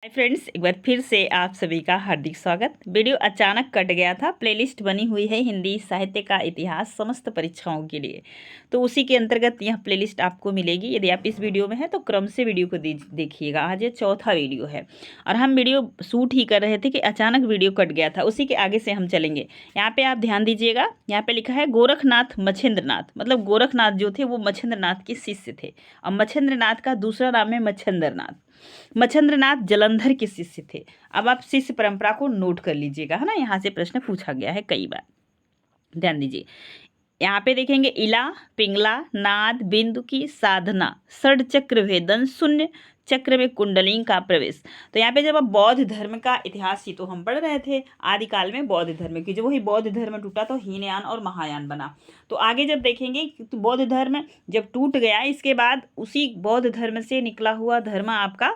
Hi friends, एक बार फिर से आप सभी का हार्दिक स्वागत। वीडियो अचानक कट गया था। प्लेलिस्ट बनी हुई है हिंदी साहित्य का इतिहास समस्त परीक्षाओं के लिए, तो उसी के अंतर्गत यह प्लेलिस्ट आपको मिलेगी। यदि आप इस वीडियो में हैं तो क्रम से वीडियो को देखिएगा। आज ये चौथा वीडियो है और हम वीडियो शूट ही कर रहे थे कि अचानक वीडियो कट गया था। उसी के आगे से हम चलेंगे। यहाँ पे आप ध्यान दीजिएगा, यहाँ पे लिखा है गोरखनाथ मच्छेंद्रनाथ, मतलब गोरखनाथ जो थे वो मच्छेंद्रनाथ के शिष्य थे और मच्छेंद्रनाथ का दूसरा नाम है मच्छेंद्रनाथ। मच्छेंद्रनाथ जालंधर के शिष्य थे। अब आप शिष्य परंपरा को नोट कर लीजिएगा, है ना। यहाँ से प्रश्न पूछा गया है कई बार, ध्यान दीजिए। यहाँ पे देखेंगे इला, पिंगला, नाद, बिंदु की साधना, षड चक्र भेदन, शून्य चक्र में कुंडलिनी का प्रवेश। तो यहाँ पे जब आप बौद्ध धर्म का इतिहास ही तो हम पढ़ रहे थे, आदिकाल में बौद्ध धर्म की, जब वही बौद्ध धर्म टूटा तो हीनयान और महायान बना। तो आगे जब देखेंगे तो बौद्ध धर्म जब टूट गया, इसके बाद उसी बौद्ध धर्म से निकला हुआ धर्म आपका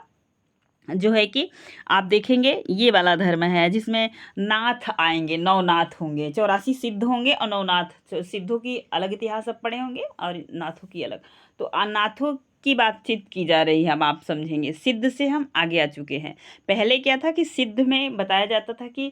जो है कि आप देखेंगे ये वाला धर्म है, जिसमें नाथ आएंगे, नवनाथ होंगे, 84 सिद्ध होंगे और नवनाथ। सिद्धों की अलग इतिहास अब पढ़े होंगे और नाथों की अलग। तो नाथों की बातचीत की जा रही है। अब आप समझेंगे, सिद्ध से हम आगे आ चुके हैं। पहले क्या था कि सिद्ध में बताया जाता था कि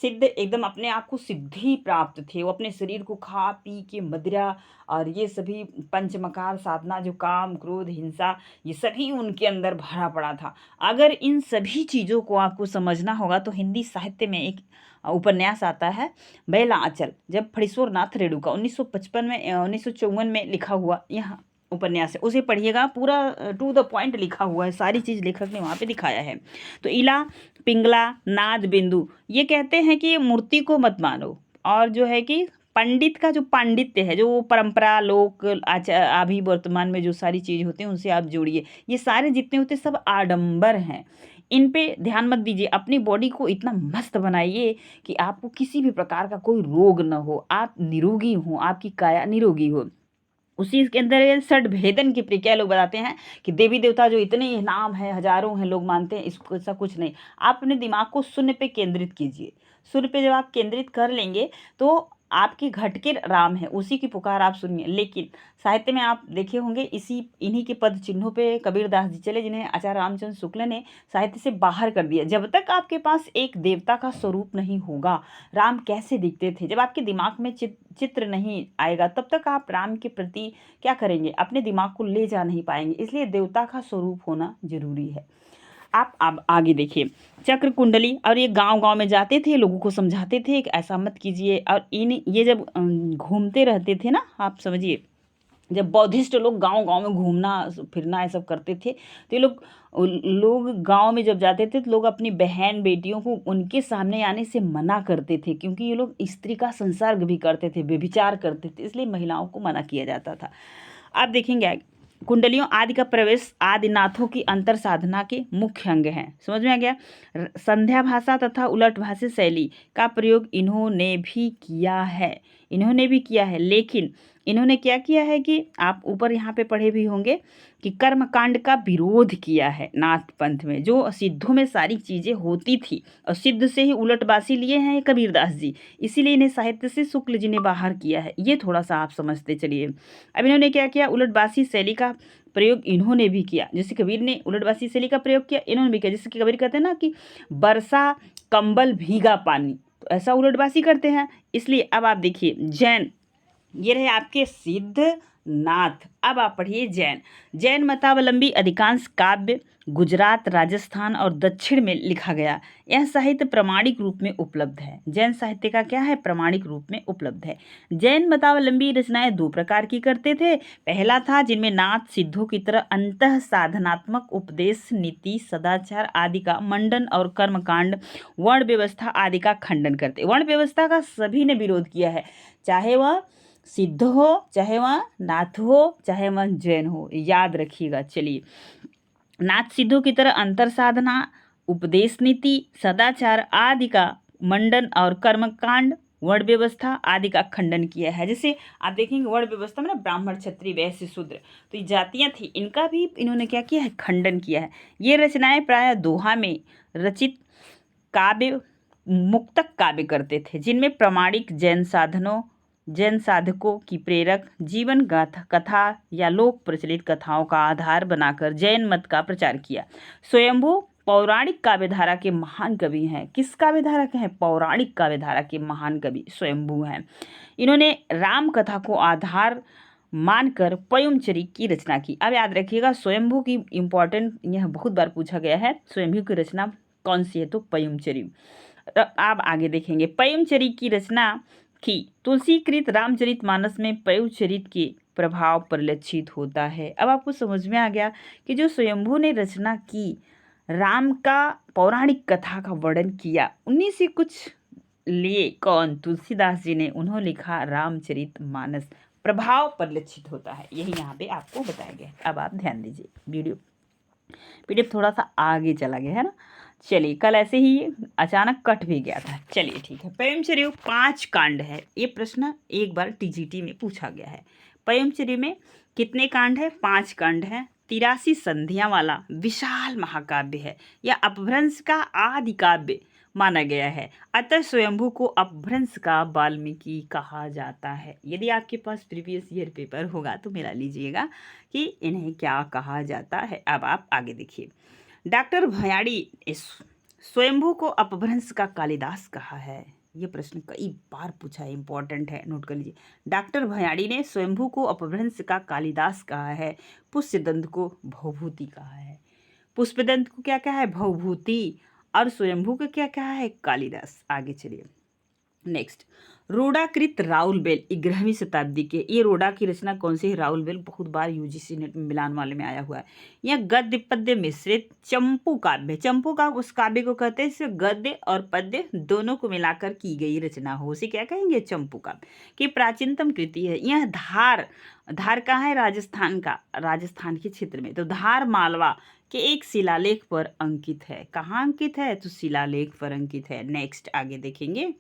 सिद्ध एकदम अपने आप को सिद्धि प्राप्त थे। वो अपने शरीर को खा पी के मदिरा और ये सभी पंचमकार साधना, जो काम क्रोध हिंसा, ये सभी उनके अंदर भरा पड़ा था। अगर इन सभी चीज़ों को आपको समझना होगा तो हिंदी साहित्य में एक उपन्यास आता है बेला आंचल, जब फणीश्वर नाथ रेणुका 1955 में 1954 में लिखा हुआ यह उपन्यास है, उसे पढ़िएगा। पूरा टू द पॉइंट लिखा हुआ है, सारी चीज़ लेखक ने वहाँ पे दिखाया है। तो इला, पिंगला, नाद, बिंदु, ये कहते हैं कि मूर्ति को मत मानो, और जो है कि पंडित का जो पांडित्य है, जो परंपरा लोक आचार अभी वर्तमान में जो सारी चीज़ होती हैं उनसे आप जोड़िए। ये सारे जितने होते सब आडंबर हैं, इन पे ध्यान मत दीजिए। अपनी बॉडी को इतना मस्त बनाइए कि आपको किसी भी प्रकार का कोई रोग न हो, आप निरोगी हो, आपकी काया निरोगी हो। उसी के अंदर षड भेदन की प्रक्रिया लोग बताते हैं कि देवी देवता जो इतने नाम है, हजारों हैं, लोग मानते हैं, इसको ऐसा कुछ नहीं। आप अपने दिमाग को शून्य पे केंद्रित कीजिए। शून्य पे जब आप केंद्रित कर लेंगे तो आपके घट के राम है, उसी की पुकार आप सुनिए। लेकिन साहित्य में आप देखे होंगे इन्हीं के पद चिन्हों पे कबीरदास जी चले, जिन्हें आचार्य रामचंद्र शुक्ल ने साहित्य से बाहर कर दिया। जब तक आपके पास एक देवता का स्वरूप नहीं होगा, राम कैसे दिखते थे, जब आपके दिमाग में चित्र नहीं आएगा, तब तक आप राम के प्रति क्या करेंगे, अपने दिमाग को ले जा नहीं पाएंगे। इसलिए देवता का स्वरूप होना जरूरी है। आप अब आगे देखिए, चक्र कुंडली, और ये गांव गांव में जाते थे, लोगों को समझाते थे कि ऐसा मत कीजिए। और ये जब घूमते रहते थे ना, आप समझिए, जब बौद्धिस्ट लोग गांव गांव में घूमना फिरना ये सब करते थे, तो ये लोग गांव में जब जाते थे तो लोग अपनी बहन बेटियों को उनके सामने आने से मना करते थे, क्योंकि ये लोग स्त्री का संसर्ग भी करते थे, व्यभिचार करते थे, इसलिए महिलाओं को मना किया जाता था। आप देखेंगे आगे, कुंडलियों आदि का प्रवेश आदिनाथों की अंतर साधना के मुख्य अंग हैं। समझ में आ गया। संध्या भाषा तथा उलट भाषा शैली का प्रयोग इन्होंने भी किया है, लेकिन इन्होंने क्या किया है कि आप ऊपर यहाँ पे पढ़े भी होंगे कि कर्म कांड का विरोध किया है। नाथ पंथ में जो सिद्धों में सारी चीज़ें होती थी, और सिद्ध से ही उलटबासी लिए हैं कबीरदास जी, इसीलिए इन्हें साहित्य से शुक्ल जी ने बाहर किया है। ये थोड़ा सा आप समझते चलिए। अब इन्होंने क्या किया, उलटबासी शैली का प्रयोग इन्होंने भी किया। जैसे कबीर ने उलटबासी शैली का प्रयोग किया, इन्होंने भी किया। जैसे कि कबीर कहते हैं ना कि बरसा कंबल भीगा पानी, तो ऐसा उलटबासी करते हैं। इसलिए अब आप देखिए, जैन, ये रहे आपके सिद्ध नाथ। अब आप पढ़िए जैन मतावलंबी अधिकांश काव्य गुजरात, राजस्थान और दक्षिण में लिखा गया। यह साहित्य प्रमाणिक रूप में उपलब्ध है। जैन साहित्य का क्या है, प्रमाणिक रूप में उपलब्ध है। जैन मतावलंबी रचनाएं दो प्रकार की करते थे। पहला था जिनमें नाथ सिद्धों की तरह अंतः साधनात्मक उपदेश, नीति, सदाचार आदि का मंडन और कर्मकांड, वर्ण व्यवस्था आदि का खंडन करते। वर्ण व्यवस्था का सभी ने विरोध किया है, चाहे वह सिद्ध हो, चाहे वह नाथ हो, चाहे वह जैन हो, याद रखिएगा। चलिए, नाथ सिद्धों की तरह अंतर साधना, उपदेश, नीति, सदाचार आदि का मंडन और कर्मकांड, वर्ण व्यवस्था आदि का खंडन किया है। जैसे आप देखेंगे वर्ण व्यवस्था में ना ब्राह्मण, क्षत्रिय, वैश्य, शूद्र, तो ये जातियां थी, इनका भी इन्होंने क्या किया है, खंडन किया है। ये रचनाएं प्रायः दोहा में रचित काव्य, मुक्तक काव्य करते थे, जिनमें प्रामाणिक जैन साधकों की प्रेरक जीवन गाथा कथा या लोक प्रचलित कथाओं का आधार बनाकर जैन मत का प्रचार किया। स्वयंभू पौराणिक काव्यधारा के महान कवि हैं। किस काव्यधारा के हैं? पौराणिक काव्यधारा के महान कवि स्वयंभू हैं। इन्होंने राम कथा को आधार मानकर पयुमचरी की रचना की। अब याद रखिएगा, स्वयंभू की इंपॉर्टेंट, यह बहुत बार पूछा गया है, स्वयंभू की रचना कौन सी है? तो पयुमचरी। आप आगे देखेंगे, पयुमचरी की रचना की। तुलसीकृत रामचरितमानस में पयुचरित के प्रभाव परिलक्षित होता है। अब आपको समझ में आ गया कि जो स्वयंभू ने रचना की, राम का पौराणिक कथा का वर्णन किया, उन्हीं से कुछ लिए। कौन? तुलसीदास जी ने। उन्होंने लिखा रामचरितमानस, प्रभाव परिलक्षित होता है, यही यहाँ पे आपको बताया गया है। अब आप ध्यान दीजिए, वीडियो पीडीएफ थोड़ा सा आगे चला गया है ना। चलिए, कल ऐसे ही अचानक कट भी गया था। चलिए ठीक है। पयमचर्य 5 कांड है। ये प्रश्न एक बार टीजीटी में पूछा गया है। पयमचर्य में कितने कांड है? 5 कांड है। 83 संधियां वाला विशाल महाकाव्य है। यह अपभ्रंश का आदि काव्य माना गया है। अतः स्वयंभू को अपभ्रंश का वाल्मीकि कहा जाता है। यदि आपके पास प्रीवियस ईयर पेपर होगा तो मिला लीजिएगा कि इन्हें क्या कहा जाता है। अब आप आगे देखिए, डॉक्टर भयाड़ी स्वयंभू को अपभ्रंश का कालिदास कहा है। ये प्रश्न कई बार पूछा है, इंपॉर्टेंट है, नोट कर लीजिए। डॉक्टर भयाड़ी ने स्वयंभू को अपभ्रंश का कालिदास कहा है। पुष्यदंत को भवभूति कहा है। पुष्पदंत को क्या कहा है? भवभूति। और स्वयंभू को क्या कहा है? कालिदास। आगे चलिए, नेक्स्ट, रोडाकृत राउलबेल 11वीं शताब्दी के। ये रोडा की रचना कौन सी है? राउलबेल, बहुत बार यूजीसी नेट में मिलान वाले में आया हुआ है। यह गद्य पद्य मिश्रित चंपू काव्य। चंपू का उस काव्य को कहते हैं इसमें गद्य और पद्य दोनों को मिलाकर की गई रचना हो, उसे क्या कहेंगे? चंपू काव्य की प्राचीनतम कृति है। यह धार कहाँ है? राजस्थान का, राजस्थान के क्षेत्र में। तो धार मालवा के एक शिलालेख पर अंकित है। कहाँ अंकित है? तो शिलालेख पर अंकित है। नेक्स्ट आगे देखेंगे,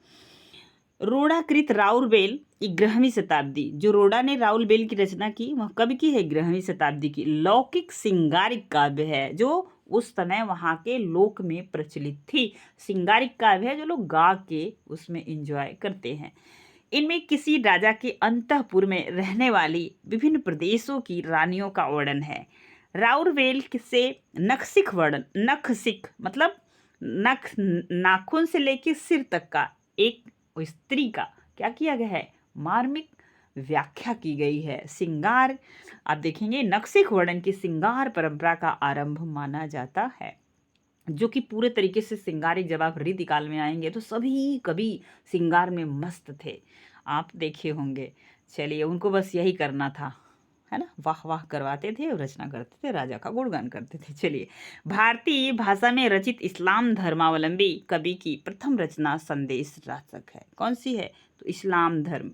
रोडाकृत राउलबेल 11वीं शताब्दी। जो रोडा ने राउलबेल की रचना की वह कब की है? 11वीं शताब्दी की। लौकिक सिंगारिक काव्य है, जो उस समय वहाँ के लोक में प्रचलित थी। सिंगारिक काव्य है जो लोग गा के उसमें एंजॉय करते हैं। इनमें किसी राजा के अंतःपुर में रहने वाली विभिन्न प्रदेशों की रानियों का वर्णन है। राउलबेल से नखशिख वर्णन, नखशिख मतलब नख, नाखून से लेकर सिर तक का एक स्त्री का क्या किया गया है? मार्मिक व्याख्या की गई है। सिंगार, आप देखेंगे, नखशिख वर्णन की सिंगार परंपरा का आरंभ माना जाता है, जो कि पूरे तरीके से सिंगारिक। जब आप रीतिकाल में आएंगे तो सभी कवि सिंगार में मस्त थे, आप देखे होंगे। चलिए, उनको बस यही करना था, है ना, वाह वाह करवाते थे, रचना करते थे, राजा का गुणगान करते थे। चलिए, भारतीय भाषा में रचित इस्लाम धर्मावलंबी कवि की प्रथम रचना संदेश राचक है। कौन सी है? तो इस्लाम धर्म।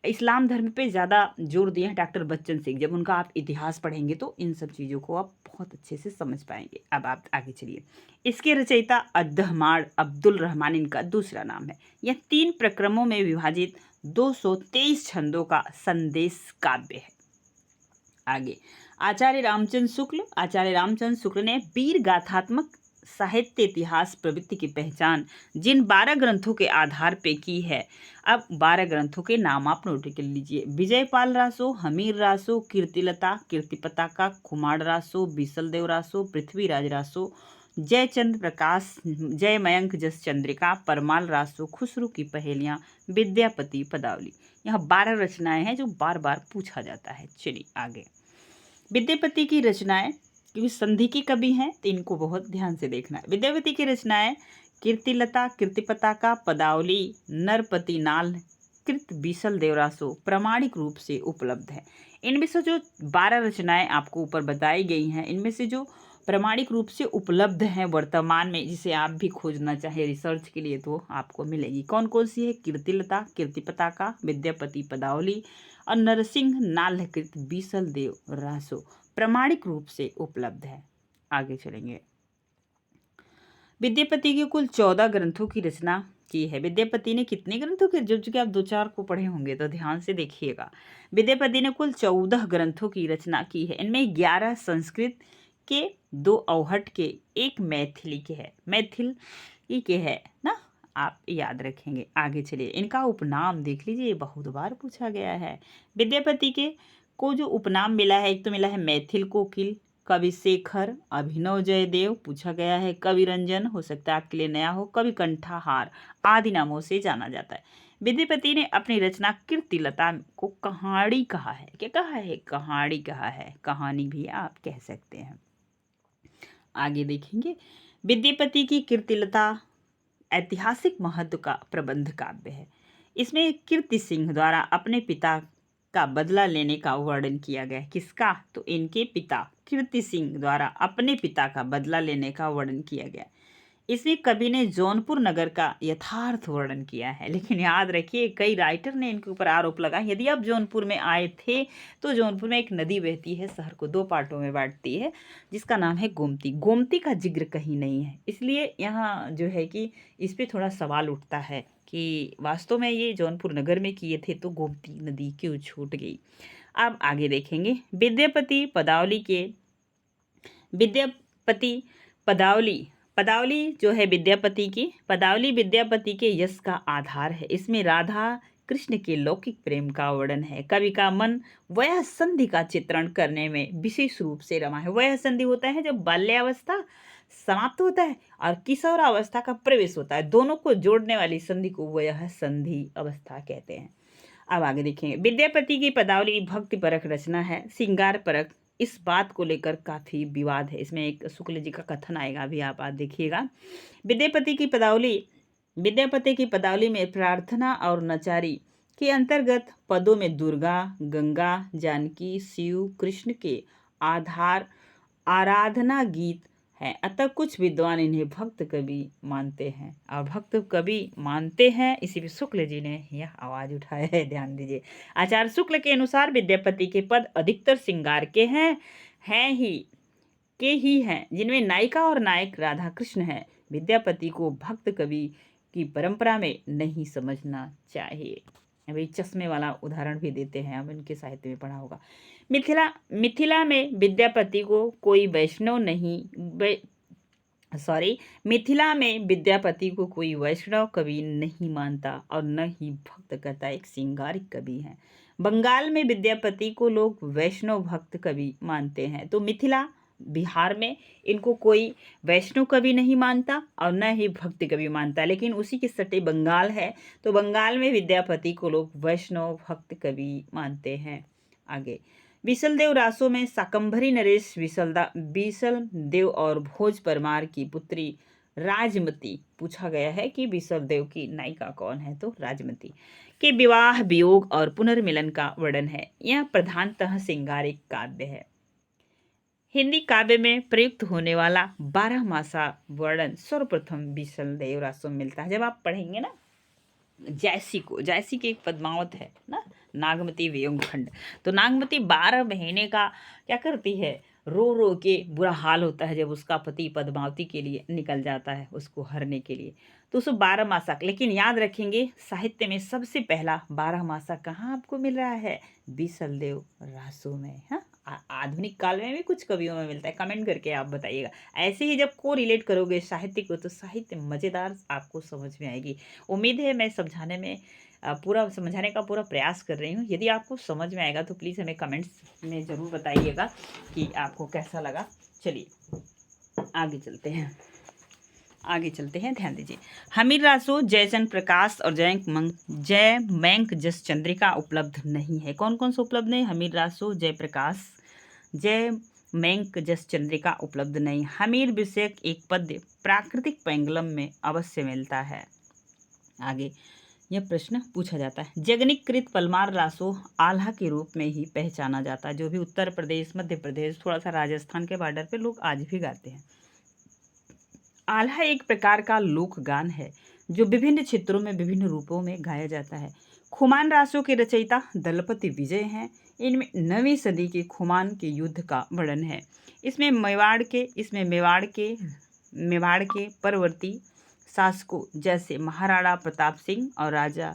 इस्लाम धर्म पे ज़्यादा जोर दिए हैं डॉक्टर बच्चन सिंह। जब उनका आप इतिहास पढ़ेंगे तो इन सब चीज़ों को आप बहुत अच्छे से समझ पाएंगे। अब आप आगे चलिए, इसके रचयिता अद्दहमाण अब्दुल रहमान इनका दूसरा नाम है। यह 3 प्रक्रमों में विभाजित 223 छंदों का संदेश काव्य है। आगे, आचार्य रामचंद्र शुक्ल ने वीर गाथात्मक साहित्य इतिहास प्रवृत्ति की पहचान जिन 12 ग्रंथों के आधार पे की है। अब 12 ग्रंथों के नाम आप नोट कर लीजिए। विजयपाल रासो, हमीर रासो, कीर्तिलता, कीर्तिपताका, कुमार रासो, बीसलदेव रासो, पृथ्वीराज रासो, जयचंद्र प्रकाश, जय मयंक जस चंद्रिका, परमाल रासो, खुसरू की पहेलियाँ, विद्यापति पदावली। यह 12 रचनाएं हैं जो बार बार पूछा जाता है। चलिए आगे, विद्यापति की रचनाएं, क्योंकि संधि के कवि हैं तो इनको बहुत ध्यान से देखना है। विद्यापति की रचनाएं कीर्तिलता, कीर्तिपताका, पदावली, नरपति नाल, कृत बीसल देवरासो प्रामाणिक रूप से उपलब्ध है। इनमें से जो 12 रचनाएं आपको ऊपर बताई गई हैं, इनमें से जो प्रामाणिक रूप से उपलब्ध हैं वर्तमान में, जिसे आप भी खोजना चाहे रिसर्च के लिए तो आपको मिलेगी। कौन कौन सी है? कीर्तिलता, कीर्तिपताका, विद्यापति पदावली और नरसिंह नाल्हकृत बीसल देव रासो प्रामाणिक रूप से उपलब्ध है। आगे चलेंगे, विद्यापति की कुल 14 ग्रंथों की रचना की है। विद्यापति ने कितने ग्रंथों के, जब कि आप 2-4 को पढ़े होंगे तो ध्यान से देखिएगा। विद्यापति ने कुल 14 ग्रंथों की रचना की है। इनमें 11 संस्कृत के, 2 अवहट के, 1 मैथिली के है। मैथिली के है ना, आप याद रखेंगे। आगे चलिए, इनका उपनाम देख लीजिए, बहुत बार पूछा गया है। विद्यापति के को जो उपनाम मिला है, एक तो मिला है मैथिल कोकिल, कवि शेखर, अभिनव जयदेव पूछा गया है, कवि रंजन हो सकता है आपके लिए नया हो, कवि कंठाहार आदि नामों से जाना जाता है। विद्यापति ने अपनी रचना कीर्तिलता को कहानी कहा है। क्या कहा है? कहानी कहा है, कहानी भी आप कह सकते हैं। आगे देखेंगे, विद्यापति की कीर्तिलता ऐतिहासिक महत्व का प्रबंध काव्य है। इसमें कीर्ति सिंह द्वारा अपने पिता का बदला लेने का वर्णन किया गया है। किसका? तो इनके पिता कीर्ति सिंह द्वारा अपने पिता का बदला लेने का वर्णन किया गया। इसमें कवि ने जौनपुर नगर का यथार्थ वर्णन किया है। लेकिन याद रखिए, कई राइटर ने इनके ऊपर आरोप लगा, यदि आप जौनपुर में आए थे तो जौनपुर में एक नदी बहती है, शहर को दो पार्टों में बांटती है, जिसका नाम है गोमती। गोमती का जिक्र कहीं नहीं है, इसलिए यहाँ जो है कि इस पर थोड़ा सवाल उठता है कि वास्तव में ये जौनपुर नगर में किए थे तो गोमती नदी क्यों छूट गई। अब आगे देखेंगे, विद्यापति पदावली जो है पदावली विद्यापति के यश का आधार है। इसमें राधा कृष्ण के लौकिक प्रेम का वर्णन है। कवि का मन वयः संधि का चित्रण करने में विशेष रूप से रमा है। वयः संधि होता है जब बाल्यावस्था समाप्त होता है और किशोरावस्था का प्रवेश होता है, दोनों को जोड़ने वाली संधि को वयः संधि अवस्था कहते हैं। अब आगे देखेंगे, विद्यापति की पदावली भक्ति परक रचना है, श्रृंगार परक। इस बात को लेकर काफी विवाद है। इसमें एक शुक्ल जी का कथन आएगा, अभी आप देखिएगा। विद्यापति की पदावली में प्रार्थना और नचारी के अंतर्गत पदों में दुर्गा, गंगा, जानकी, शिव, कृष्ण के आधार आराधना गीत है। अतः कुछ विद्वान इन्हें भक्त कवि मानते हैं, और भक्त कवि मानते हैं, इसी पे शुक्ल जी ने यह आवाज उठाया है, ध्यान दीजिए। आचार्य शुक्ल के अनुसार विद्यापति के पद अधिकतर श्रृंगार के हैं जिनमें नायिका और नायक राधा कृष्ण है। विद्यापति को भक्त कवि की परंपरा में नहीं समझना चाहिए। अभी चश्मे वाला उदाहरण भी देते हैं, हम इनके साहित्य में पढ़ा होगा। मिथिला में विद्यापति को कोई वैष्णव कवि नहीं मानता और न ही भक्त कहता, एक श्रृंगारिक कवि हैं। बंगाल में विद्यापति को लोग वैष्णव भक्त कवि मानते हैं। तो मिथिला बिहार में इनको कोई वैष्णव कवि नहीं मानता और न ही भक्त कवि मानता, लेकिन उसी के सटे बंगाल है, तो बंगाल में विद्यापति को लोग वैष्णव भक्त कवि मानते हैं। आगे, विशलदेव रासो में शाकंभरी नरेश विशलदेव और भोज परमार की पुत्री राजमती पूछा गया है कि विशलदेव की नायिका कौन है, तो राजमती के विवाह, वियोग और पुनर्मिलन का वर्णन है। यह प्रधानतः श्रृंगारिक काव्य है। हिंदी काव्य में प्रयुक्त होने वाला 12 मासा वर्णन सर्वप्रथम विशलदेव रासो में मिलता है। जब आप पढ़ेंगे ना जैसी की एक पद्मावत है ना, नागमती वियोग खंड, तो नागमती 12 महीने का क्या करती है, रो रो के बुरा हाल होता है जब उसका पति पद्मावती के लिए निकल जाता है उसको हरने के लिए, तो उसको 12 मासा। लेकिन याद रखेंगे, साहित्य में सबसे पहला 12 मासा कहाँ आपको मिल रहा है, विशलदेव रासो में। हाँ, आधुनिक काल में भी कुछ कवियों में मिलता है, कमेंट करके आप बताइएगा। ऐसे ही जब को रिलेट करोगे साहित्य को, तो साहित्य मज़ेदार आपको समझ में आएगी। उम्मीद है मैं समझाने का पूरा प्रयास कर रही हूँ। यदि आपको समझ में आएगा तो प्लीज़ हमें कमेंट्स में ज़रूर बताइएगा कि आपको कैसा लगा। चलिए आगे चलते हैं, ध्यान दीजिए। हमीर रासो, जयचंद्र प्रकाश और जय मैंक जस चंद्रिका उपलब्ध नहीं है। कौन कौन से उपलब्ध नहीं? हमीर रासो, जयप्रकाश, जय मैंक जस चंद्रिका उपलब्ध नहीं। हमीर विषयक एक पद्य प्राकृतिक पेंगलम में अवश्य मिलता है। आगे यह प्रश्न पूछा जाता है, जगनीकृत पलमार रासो आल्हा के रूप में ही पहचाना जाता है, जो भी उत्तर प्रदेश, मध्य प्रदेश, थोड़ा सा राजस्थान के बॉर्डर पे लोग आज भी गाते हैं। आल्हा एक प्रकार का लोक गान है जो विभिन्न क्षेत्रों में विभिन्न रूपों में गाया जाता है। खुमान रासों के रचयिता दलपति विजय हैं। इनमें 9वीं सदी के खुमान के युद्ध का वर्णन है। इसमें मेवाड़ के परवर्ती शासकों जैसे महाराणा प्रताप सिंह और राजा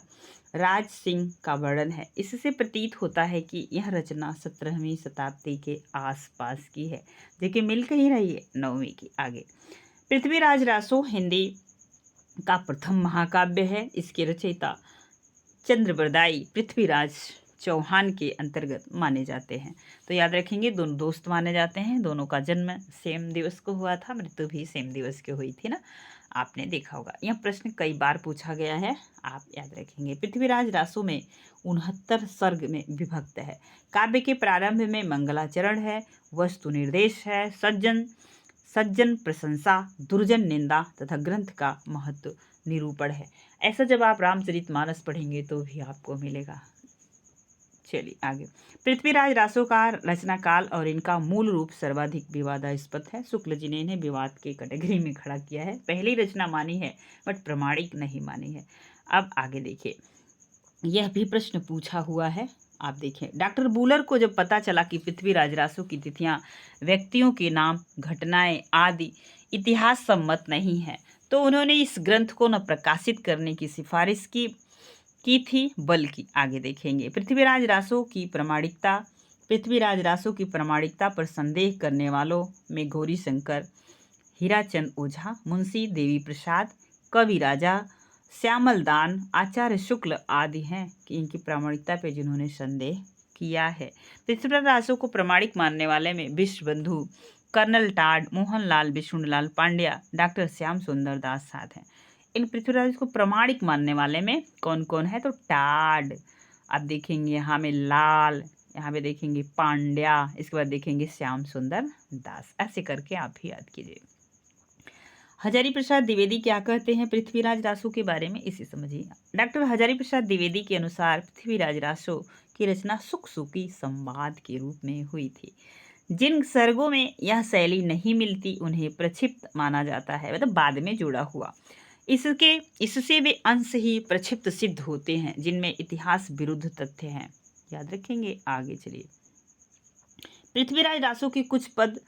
राज सिंह का वर्णन है। इससे प्रतीत होता है कि यह रचना 17वीं शताब्दी के आसपास की है। देखिए मिल कहीं रही है, 9वीं की। आगे, पृथ्वीराज रासो हिंदी का प्रथम महाकाव्य है। इसके रचयिता चंद्रबरदाई पृथ्वीराज चौहान के अंतर्गत माने जाते हैं। तो याद रखेंगे, दोनों दोस्त माने जाते हैं, दोनों का जन्म सेम दिवस को हुआ था, मृत्यु भी सेम दिवस की हुई थी ना, आपने देखा होगा। यह प्रश्न कई बार पूछा गया है, आप याद रखेंगे। पृथ्वीराज रासो में 69 सर्ग में विभक्त है। काव्य के प्रारंभ में मंगलाचरण है, वस्तु निर्देश है, सज्जन प्रशंसा, दुर्जन निंदा तथा ग्रंथ का महत्व निरूपण है। ऐसा जब आप रामचरितमानस पढ़ेंगे तो भी आपको मिलेगा। चलिए आगे। पृथ्वीराज रासो का रचना काल और इनका मूल रूप सर्वाधिक विवादास्पद है। शुक्ल जी ने इन्हें विवाद के कैटेगरी में खड़ा किया है। पहली रचना मानी है बट प्रमाणिक नहीं मानी है। अब आगे देखिए, यह भी प्रश्न पूछा हुआ है, आप देखें। डॉक्टर बूलर को जब पता चला कि पृथ्वीराज रासो की तिथियां, व्यक्तियों के नाम, घटनाएं आदि इतिहास सम्मत नहीं है, तो उन्होंने इस ग्रंथ को न प्रकाशित करने की सिफारिश की थी, बल्कि आगे देखेंगे पृथ्वीराज रासो की प्रामाणिकता पर संदेह करने वालों में गौरी शंकर, हीराचंद ओझा, मुंशी देवी प्रसाद, कवि राजा, श्यामल दान, आचार्य शुक्ल आदि हैं कि इनकी प्रामाणिकता पे जिन्होंने संदेह किया है। पृथ्वीराज रासो को प्रामाणिक मानने वाले में Vishwabandhu, colonel Tod, Mohanlal Vishnulal Pandya, doctor Shyam Sundar Das साथ हैं। इन पृथ्वीराज को प्रामाणिक मानने वाले में कौन कौन है? तो टाड, आप देखेंगे यहाँ में लाल, यहाँ पे देखेंगे पांड्या, इसके बाद देखेंगे श्याम सुंदर दास। ऐसे करके आप भी याद कीजिए। हजारी प्रसाद द्विवेदी क्या कहते हैं पृथ्वीराज रासो के बारे में, इसे समझिए। डॉक्टर हजारी प्रसाद द्विवेदी के अनुसार पृथ्वीराज रासो की रचना सुखसुखी संवाद के रूप में हुई थी। जिन सर्गों में यह शैली नहीं मिलती उन्हें प्रक्षिप्त माना जाता है, मतलब बाद में जोड़ा हुआ। इससे वे अंश ही प्रक्षिप्त सिद्ध होते हैं जिनमें इतिहास विरुद्ध तथ्य हैं। याद रखेंगे। आगे चलिए। पृथ्वीराज रासो के कुछ पद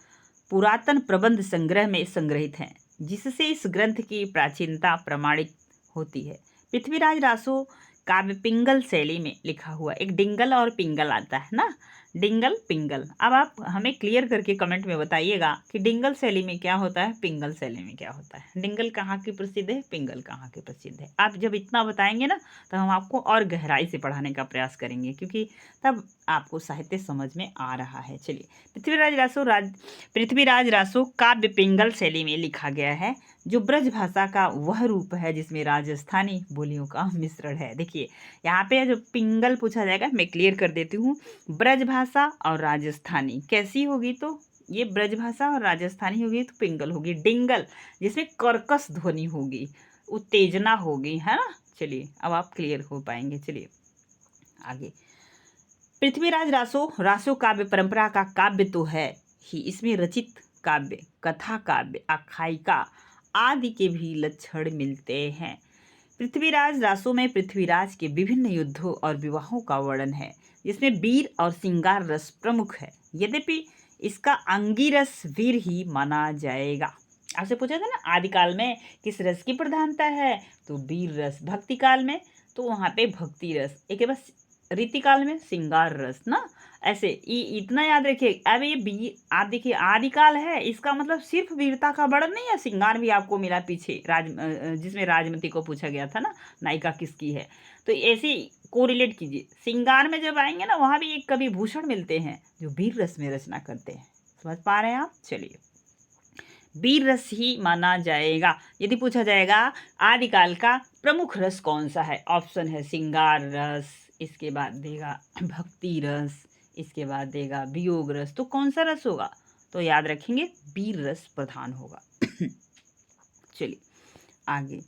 पुरातन प्रबंध संग्रह में संग्रहित हैं, जिससे इस ग्रंथ की प्राचीनता प्रमाणित होती है। पृथ्वीराज रासो काव्य पिंगल शैली में लिखा हुआ। एक डिंगल और पिंगल आता है ना, डिंगल पिंगल। अब आप हमें क्लियर करके कमेंट में बताइएगा कि डिंगल शैली में क्या होता है, पिंगल शैली में क्या होता है। डिंगल कहाँ की प्रसिद्ध है, पिंगल कहाँ की प्रसिद्ध है। आप जब इतना बताएंगे ना तो हम आपको और गहराई से पढ़ाने का प्रयास करेंगे, क्योंकि तब आपको साहित्य समझ में आ रहा है। चलिए, पृथ्वीराज रासो काव्य पिंगल शैली में लिखा गया है, जो ब्रज भाषा का वह रूप है जिसमें राजस्थानी बोलियों का मिश्रण है। देखिए यहाँ पे जो पिंगल पूछा जाएगा, मैं क्लियर कर देती हूँ। ब्रज भाषा और राजस्थानी कैसी होगी, तो ये ब्रज भाषा और राजस्थानी होगी तो पिंगल होगी। डिंगल जिसमें कर्कश ध्वनि होगी, उत्तेजना होगी, है ना। चलिए अब आप क्लियर हो पाएंगे। चलिए आगे। पृथ्वीराज रासो काव्य परंपरा का काव्य तो है ही, इसमें रचित काव्य, कथा काव्य, आख्यायिका आदि के भी लक्षण मिलते हैं। पृथ्वीराज रासो में पृथ्वीराज के विभिन्न युद्धों और विवाहों का वर्णन है, जिसमें वीर और श्रृंगार रस प्रमुख है। यद्यपि इसका अंगिरस वीर ही माना जाएगा। आपसे पूछा था ना आदिकाल में किस रस की प्रधानता है, तो वीर रस। भक्ति काल में तो वहाँ पे भक्ति रस, एक बस रीतिकाल में श्रृंगार रस ना। ऐसे इतना याद रखिए। अब ये आप देखिए आदिकाल है, इसका मतलब सिर्फ वीरता का वर्णन नहीं है, श्रृंगार भी आपको मिला पीछे जिसमें राजमती को पूछा गया था ना नायिका किसकी है, तो ऐसे कोरिलेट कीजिए। श्रृंगार में जब आएंगे ना वहाँ भी एक कवि भूषण मिलते हैं जो वीर रस में रचना करते हैं। समझ पा रहे हैं आप। चलिए, वीर रस ही माना जाएगा। यदि पूछा जाएगा आदिकाल का प्रमुख रस कौन सा है, ऑप्शन है श्रृंगार रस, इसके बाद देगा भक्ति रस, इसके बाद देगा वियोग रस, तो कौन सा रस होगा, तो याद रखेंगे वीर रस प्रधान होगा। चलिए आगे।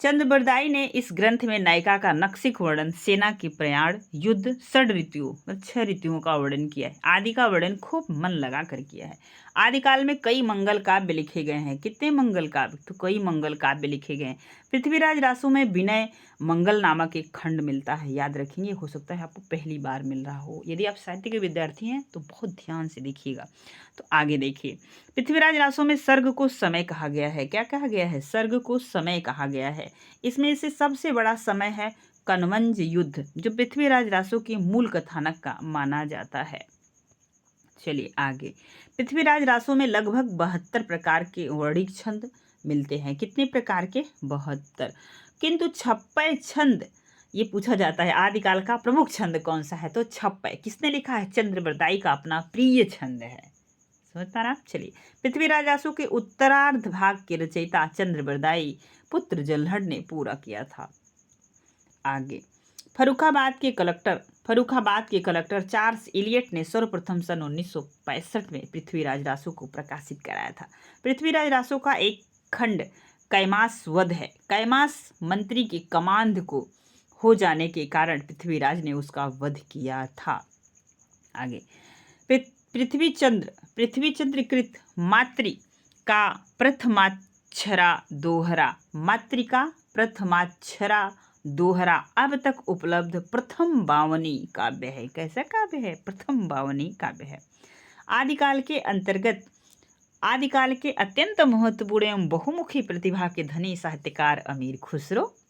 चंद्रबरदाई ने इस ग्रंथ में नायिका का नक्सिक वर्णन, सेना की प्रयाण, युद्ध, 6 ऋतुओं 6 ऋतुओं का वर्णन किया है। आदि का वर्णन खूब मन लगा कर किया है। आदिकाल में कई मंगल काव्य लिखे गए हैं। कितने मंगल काव्य, तो कई मंगल काव्य लिखे गए हैं। पृथ्वीराज रासो में विनय मंगल नामक एक खंड मिलता है। याद रखेंगे, हो सकता है आपको पहली बार मिल रहा हो। यदि आप साहित्य के विद्यार्थी हैं तो बहुत ध्यान से देखिएगा। तो आगे देखिए। पृथ्वीराज रासो में सर्ग को समय कहा गया है। क्या कहा गया है, सर्ग को समय कहा गया है। इसमें से सबसे बड़ा समय है कनवंज युद्ध, जो पृथ्वीराज रासो के मूल कथानक का माना जाता है। चलिए आगे। पृथ्वीराज रासो में लगभग 72 प्रकार के वर्णिक छंद मिलते हैं। कितने प्रकार के, 72। किंतु 56 छंद ये पूछा जाता है आदिकाल का प्रमुख छंद कौन सा है, तो छप है। किसने लिखा है, चंद्रबरदाई का अपना प्रिय छंद है। समझ पा रहे आप। चलिए, पृथ्वीराज आसू के उत्तरार्ध भाग के रचयिता चंद्रबरदाई पुत्र जल्हड़ ने पूरा किया था। आगे, फर्रुखाबाद के कलेक्टर चार्ल्स इलियट ने सर्वप्रथम सन 1965 में पृथ्वीराज रासो को प्रकाशित कराया था। पृथ्वीराज रासो का एक खंड कैमास वध है। कैमास मंत्री के कमांड को हो जाने के कारण पृथ्वीराज ने उसका वध किया था। आगे, पृथ्वीचंद्र कृत मातृका प्रथमाक्षरा दोहरा, मातृका प्रथमाक्षरा दोहरा अब तक उपलब्ध प्रथम बावनी काव्य है। कैसा काव्य है, प्रथम बावनी काव्य है। आदिकाल के अत्यंत महत्वपूर्ण एवं बहुमुखी प्रतिभा के धनी साहित्यकार अमीर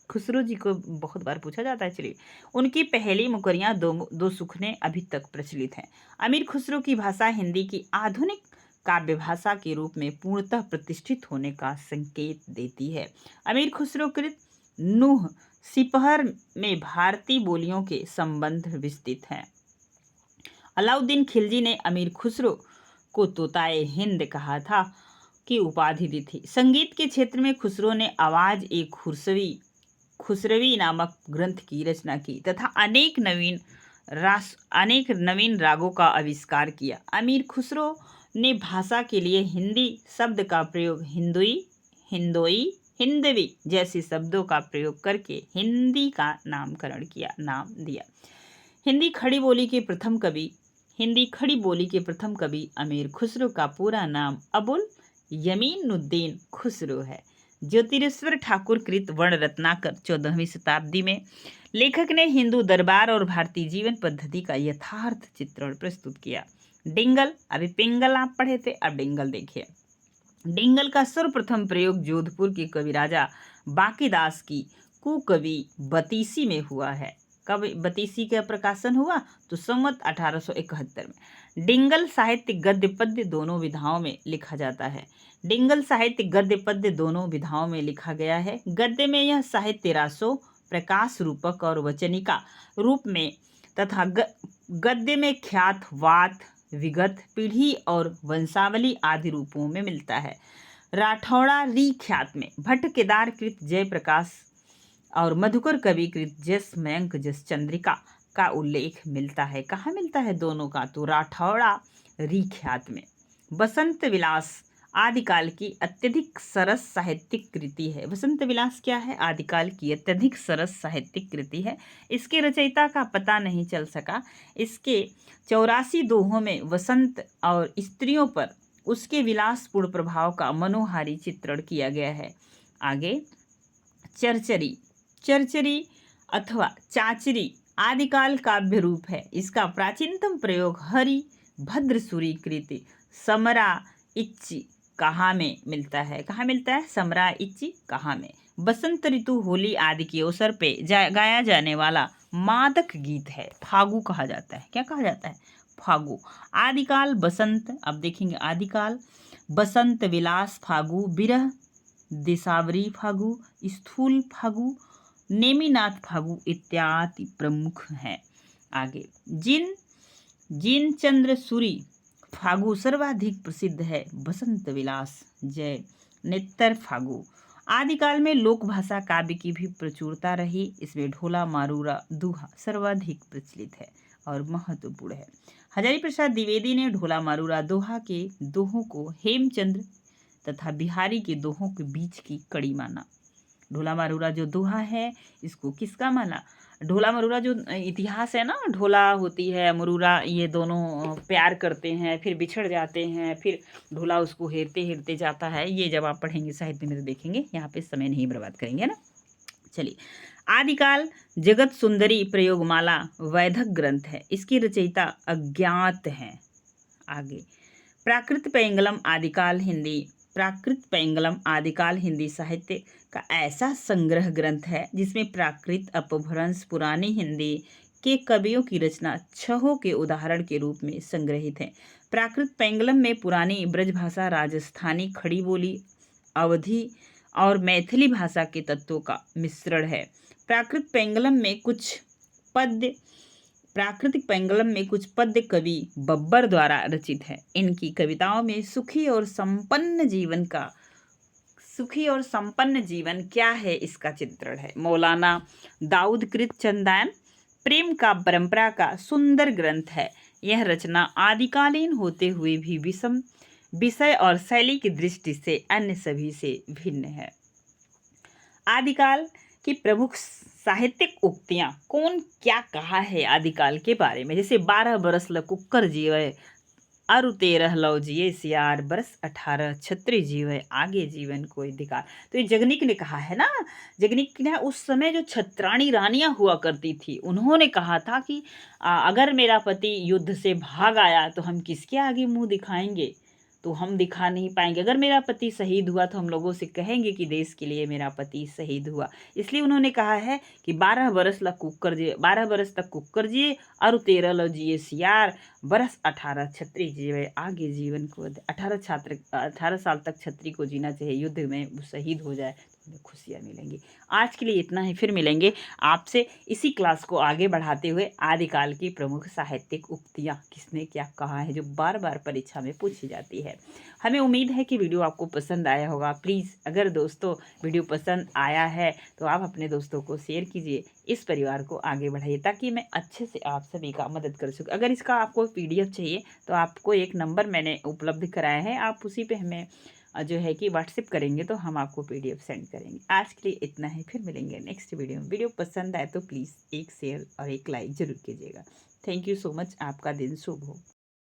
खुसरो जी को बहुत बार पूछा जाता है। चलिए, उनकी पहली मुकरियां दो सुखने अभी तक प्रचलित हैं। अमीर खुसरो की भाषा हिंदी की आधुनिक काव्य भाषा के रूप में पूर्णतः प्रतिष्ठित होने का संकेत देती है। अमीर खुसरो कृत नूह सिपहर में भारतीय बोलियों के संबंध विस्तृत हैं। अलाउद्दीन खिलजी ने अमीर खुसरो को तोताए हिंद कहा था की उपाधि दी थी। संगीत के क्षेत्र में खुसरो ने आवाज एक खुसरवी नामक ग्रंथ की रचना की तथा अनेक नवीन रागों का आविष्कार किया। अमीर खुसरो ने भाषा के लिए हिंदी शब्द का प्रयोग हिंदोई, हिंदवी जैसे शब्दों का प्रयोग करके हिंदी का नाम दिया। हिंदी खड़ी बोली के प्रथम कवि अमीर खुसरो का पूरा नाम अबुल यमीनुद्दीन खुसरो है। ज्योतिरेश्वर ठाकुर कृत वर्ण रत्नाकर 14वीं शताब्दी में लेखक ने हिंदू दरबार और भारतीय जीवन पद्धति का यथार्थ चित्रण प्रस्तुत किया। डिंगल, अभी पिंगल आप पढ़े थे, अब डिंगल देखिए। डिंगल का सर्वप्रथम प्रयोग जोधपुर के कवि राजा बांकीदास की कुकवि बतीसी में हुआ है। कब बतीसी का प्रकाशन हुआ, तो संवत 1871 में। डिंगल साहित्य गद्य पद्य दोनों विधाओं में लिखा जाता है। डिंगल साहित्य गद्य पद्य दोनों विधाओं में लिखा गया है। गद्य में यह साहित्य रासो, प्रकाश रूपक और वचनिका रूप में तथा गद्य में ख्यात, वात, विगत, पीढ़ी और वंशावली आदि रूपों में मिलता है। राठौड़ा री ख्यात में भट्ट केदार कृत जयप्रकाश और मधुकर कवि कृत जस मयंक जस चंद्रिका का उल्लेख मिलता है। कहाँ मिलता है दोनों का, तो राठौड़ा री ख्यात में। बसंत विलास आदिकाल की अत्यधिक सरस साहित्यिक कृति है। बसंत विलास क्या है, आदिकाल की अत्यधिक सरस साहित्यिक कृति है। इसके रचयिता का पता नहीं चल सका। इसके 84 दोहों में वसंत और स्त्रियों पर उसके विलासपूर्ण प्रभाव का मनोहारी चित्रण किया गया है। आगे, चरचरी अथवा चाचरी आदिकाल काव्य रूप है। इसका प्राचीनतम प्रयोग हरि भद्रसूरी कृति समरा इच्ची कहा में मिलता है। कहाँ मिलता है, समरा इच्ची कहा में। बसंत ऋतु, होली आदि के अवसर पे गाया जाने वाला मादक गीत है। फागु कहा जाता है। क्या कहा जाता है, फागु। आदिकाल बसंत, अब देखेंगे आदिकाल बसंत विलास फागु, बिरह दिसावरी फागु, स्थूल फागु, नेमिनाथ फागु इत्यादि प्रमुख हैं। आगे, जिन चंद्र सूरी फागु सर्वाधिक प्रसिद्ध है। बसंत विलास, जय नेत्र फागु। आदिकाल में लोक भाषा काव्य की भी प्रचुरता रही। इसमें ढोला मारूरा दोहा सर्वाधिक प्रचलित है और महत्वपूर्ण है। हजारी प्रसाद द्विवेदी ने ढोला मारूरा दोहा के दोहों को हेमचंद्र तथा बिहारी के दोहों के बीच की कड़ी माना। ढोला मारूरा जो दोहा है, इसको किसका माना, ढोला मरूरा जो इतिहास है ना, ढोला होती है मरूरा, ये दोनों प्यार करते हैं, फिर बिछड़ जाते हैं, फिर ढोला उसको हेरते जाता है। ये जब आप पढ़ेंगे साहित्य में तो देखेंगे, यहाँ पे समय नहीं बर्बाद करेंगे ना। चलिए, आदिकाल जगत सुंदरी प्रयोगमाला वैधक ग्रंथ है। इसकी रचयिता अज्ञात हैं। आगे, प्राकृत पैंगलम आदिकाल हिंदी साहित्य का ऐसा संग्रह ग्रंथ है जिसमें प्राकृत, अपभ्रंश, पुरानी हिंदी के कवियों की रचना छहों के उदाहरण के रूप में संग्रहित है। प्राकृत पैंगलम में पुरानी ब्रजभाषा, राजस्थानी खड़ी बोली, अवधी और मैथिली भाषा के तत्वों का मिश्रण है। प्राकृतिक पेंगलम में कुछ पद्य प्राकृतिक पेंगलम में कुछ पद्य कवि बब्बर द्वारा रचित है। इनकी कविताओं में सुखी और संपन्न जीवन क्या है इसका चित्रण है। मौलाना दाऊद कृत चंदान प्रेम का परंपरा का सुंदर ग्रंथ है। यह रचना आदिकालीन होते हुए भी विषम विषय और शैली की दृष्टि से अन्य सभी से भिन्न है। आदिकाल की प्रमुख साहित्यिक उक्तियां कौन क्या कहा है आदिकाल के बारे में, जैसे 12 बरस ल कुक्कर जीवे अरु 13 लौ जिए सियार बरस 18 छत्री जीवे आगे जीवन कोई अधिकार। तो ये जगनिक ने कहा है ना। जगनिक ने उस समय जो छत्राणी रानियां हुआ करती थी उन्होंने कहा था कि अगर मेरा पति युद्ध से भाग आया तो हम किसके आगे मुंह दिखाएंगे, तो हम दिखा नहीं पाएंगे। अगर मेरा पति शहीद हुआ तो हम लोगों से कहेंगे कि देश के लिए मेरा पति शहीद हुआ। इसलिए उन्होंने कहा है कि 12 बरस तक कुकर जिए और 13 लो जिए सियार बरस 18 छत्री जिए आगे जीवन को। 18 साल तक छत्री को जीना चाहिए, युद्ध में वो शहीद हो जाए तो खुशियाँ मिलेंगी। आज के लिए इतना ही, फिर मिलेंगे आपसे इसी क्लास को आगे बढ़ाते हुए। आदिकाल की प्रमुख साहित्यिक उक्तियाँ किसने क्या कहा है जो बार बार परीक्षा में पूछी जाती है। हमें उम्मीद है कि वीडियो आपको पसंद आया होगा। प्लीज़ अगर दोस्तों वीडियो पसंद आया है तो आप अपने दोस्तों को शेयर कीजिए, इस परिवार को आगे बढ़ाइए ताकि मैं अच्छे से आप सभी का मदद कर सकूँ। अगर इसका आपको PDF चाहिए तो आपको एक नंबर मैंने उपलब्ध कराया है, आप उसी पे हमें जो है कि व्हाट्सएप करेंगे तो हम आपको PDF सेंड करेंगे। आज के लिए इतना ही, फिर मिलेंगे नेक्स्ट वीडियो में। वीडियो पसंद आए तो प्लीज़ एक शेयर और एक लाइक ज़रूर कीजिएगा। Thank you so much. आपका दिन शुभ हो।